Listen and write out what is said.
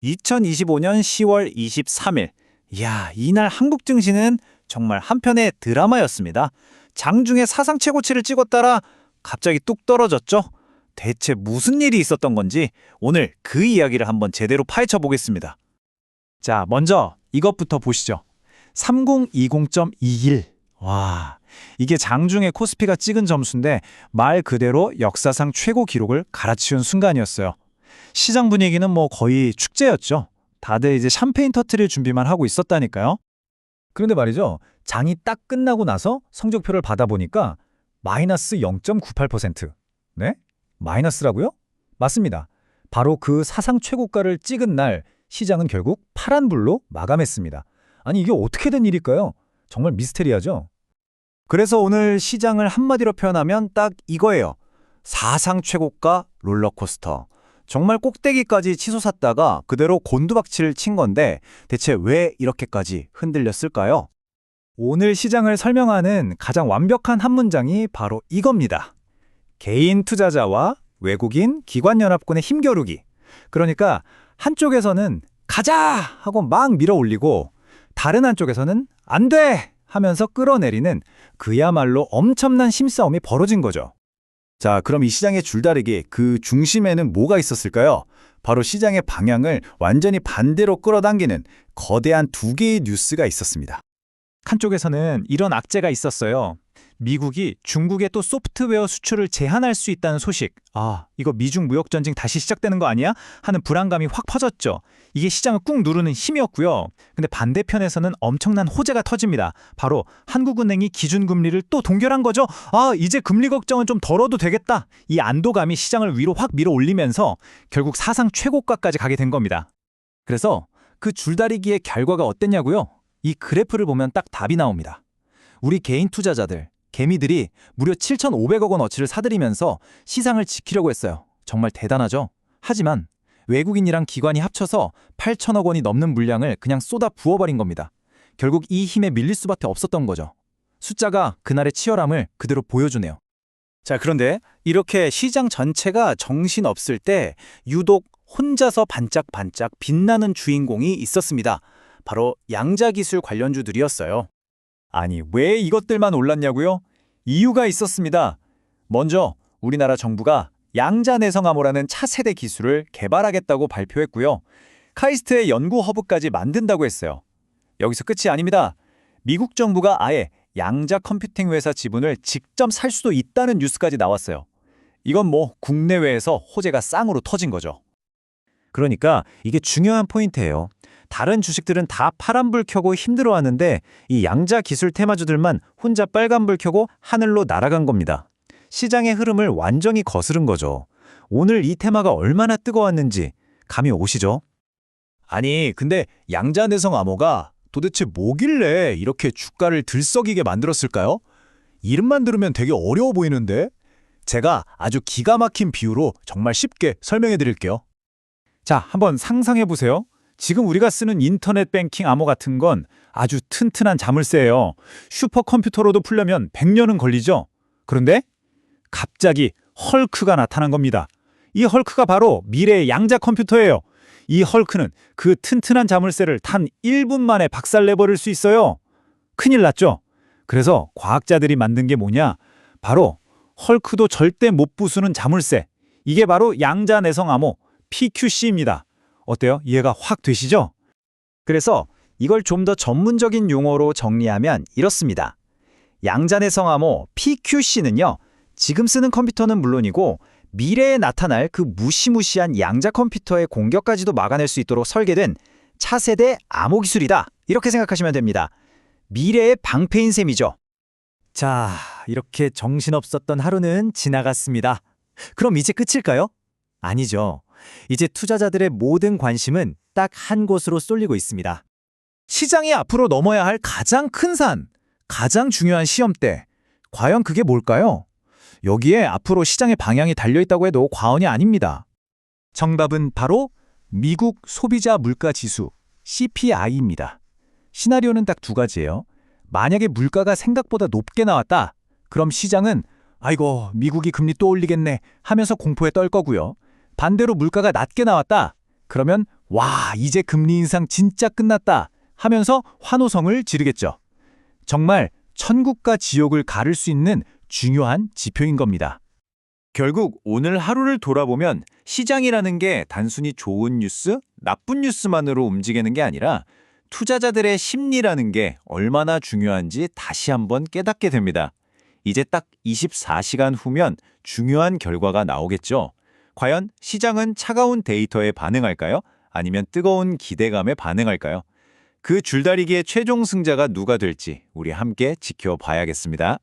2025년 10월 23일. 이야, 이날 한국 증시는 정말 한편의 드라마였습니다. 장중에 사상 최고치를 찍었다가 갑자기 뚝 떨어졌죠? 대체 무슨 일이 있었던 건지 오늘 그 이야기를 한번 제대로 파헤쳐 보겠습니다. 자, 먼저 이것부터 보시죠. 3020.21. 와, 이게 장중에 코스피가 찍은 점수인데 말 그대로 역사상 최고 기록을 갈아치운 순간이었어요. 시장 분위기는 거의 축제였죠. 다들 이제 샴페인 터트릴 준비만 하고 있었다니까요. 그런데 말이죠. 장이 딱 끝나고 나서 성적표를 받아보니까 마이너스 0.98%. 네? 마이너스라고요? 맞습니다. 바로 그 사상 최고가를 찍은 날 시장은 결국 파란불로 마감했습니다. 아니 이게 어떻게 된 일일까요? 정말 미스테리하죠? 그래서 오늘 시장을 한마디로 표현하면 딱 이거예요. 사상 최고가 롤러코스터. 정말 꼭대기까지 치솟았다가 그대로 곤두박질을 친 건데 대체 왜 이렇게까지 흔들렸을까요? 오늘 시장을 설명하는 가장 완벽한 한 문장이 바로 이겁니다. 개인 투자자와 외국인 기관연합군의 힘겨루기. 그러니까 한쪽에서는 가자! 하고 막 밀어 올리고 다른 한쪽에서는 안 돼! 하면서 끌어내리는 그야말로 엄청난 힘싸움이 벌어진 거죠. 자, 그럼 이 시장의 줄다리기, 그 중심에는 뭐가 있었을까요? 바로 시장의 방향을 완전히 반대로 끌어당기는 거대한 두 개의 뉴스가 있었습니다. 한쪽에서는 이런 악재가 있었어요. 미국이 중국에 또 소프트웨어 수출을 제한할 수 있다는 소식. 아, 이거 미중 무역 전쟁 다시 시작되는 거 아니야? 하는 불안감이 확 퍼졌죠. 이게 시장을 꾹 누르는 힘이었고요. 근데 반대편에서는 엄청난 호재가 터집니다. 바로 한국은행이 기준금리를 또 동결한 거죠. 아, 이제 금리 걱정은 좀 덜어도 되겠다. 이 안도감이 시장을 위로 확 밀어 올리면서 결국 사상 최고가까지 가게 된 겁니다. 그래서 그 줄다리기의 결과가 어땠냐고요? 이 그래프를 보면 딱 답이 나옵니다. 우리 개인 투자자들, 개미들이 무려 7,500억 원어치를 사들이면서 시장을 지키려고 했어요. 정말 대단하죠? 하지만 외국인이랑 기관이 합쳐서 8천억 원이 넘는 물량을 그냥 쏟아 부어버린 겁니다. 결국 이 힘에 밀릴 수밖에 없었던 거죠. 숫자가 그날의 치열함을 그대로 보여주네요. 자, 그런데 이렇게 시장 전체가 정신없을 때 유독 혼자서 반짝반짝 빛나는 주인공이 있었습니다. 바로 양자기술 관련주들이었어요. 아니, 왜 이것들만 올랐냐고요? 이유가 있었습니다. 먼저 우리나라 정부가 양자내성암호라는 차세대 기술을 개발하겠다고 발표했고요. 카이스트의 연구 허브까지 만든다고 했어요. 여기서 끝이 아닙니다. 미국 정부가 아예 양자 컴퓨팅 회사 지분을 직접 살 수도 있다는 뉴스까지 나왔어요. 이건 국내외에서 호재가 쌍으로 터진 거죠. 그러니까 이게 중요한 포인트예요. 다른 주식들은 다 파란불 켜고 힘들어하는데 이 양자 기술 테마주들만 혼자 빨간불 켜고 하늘로 날아간 겁니다. 시장의 흐름을 완전히 거스른 거죠. 오늘 이 테마가 얼마나 뜨거웠는지 감이 오시죠? 아니, 근데 양자내성 암호가 도대체 뭐길래 이렇게 주가를 들썩이게 만들었을까요? 이름만 들으면 되게 어려워 보이는데? 제가 아주 기가 막힌 비유로 정말 쉽게 설명해 드릴게요. 자, 한번 상상해 보세요. 지금 우리가 쓰는 인터넷 뱅킹 암호 같은 건 아주 튼튼한 자물쇠예요. 슈퍼컴퓨터로도 풀려면 100년은 걸리죠. 그런데 갑자기 헐크가 나타난 겁니다. 이 헐크가 바로 미래의 양자 컴퓨터예요. 이 헐크는 그 튼튼한 자물쇠를 단 1분 만에 박살내버릴 수 있어요. 큰일 났죠? 그래서 과학자들이 만든 게 뭐냐? 바로 헐크도 절대 못 부수는 자물쇠. 이게 바로 양자내성 암호 PQC입니다. 어때요? 이해가 확 되시죠? 그래서 이걸 좀 더 전문적인 용어로 정리하면 이렇습니다. 양자내성 암호 PQC는요. 지금 쓰는 컴퓨터는 물론이고 미래에 나타날 그 무시무시한 양자 컴퓨터의 공격까지도 막아낼 수 있도록 설계된 차세대 암호 기술이다. 이렇게 생각하시면 됩니다. 미래의 방패인 셈이죠. 자, 이렇게 정신없었던 하루는 지나갔습니다. 그럼 이제 끝일까요? 아니죠. 이제 투자자들의 모든 관심은 딱 한 곳으로 쏠리고 있습니다. 시장이 앞으로 넘어야 할 가장 큰 산, 가장 중요한 시험대. 과연 그게 뭘까요? 여기에 앞으로 시장의 방향이 달려있다고 해도 과언이 아닙니다. 정답은 바로 미국 소비자 물가 지수, CPI입니다. 시나리오는 딱 두 가지예요. 만약에 물가가 생각보다 높게 나왔다. 그럼 시장은 아이고, 미국이 금리 또 올리겠네 하면서 공포에 떨 거고요. 반대로 물가가 낮게 나왔다. 그러면 와, 이제 금리 인상 진짜 끝났다 하면서 환호성을 지르겠죠. 정말 천국과 지옥을 가를 수 있는 중요한 지표인 겁니다. 결국 오늘 하루를 돌아보면 시장이라는 게 단순히 좋은 뉴스, 나쁜 뉴스만으로 움직이는 게 아니라 투자자들의 심리라는 게 얼마나 중요한지 다시 한번 깨닫게 됩니다. 이제 딱 24시간 후면 중요한 결과가 나오겠죠. 과연 시장은 차가운 데이터에 반응할까요? 아니면 뜨거운 기대감에 반응할까요? 그 줄다리기의 최종 승자가 누가 될지 우리 함께 지켜봐야겠습니다.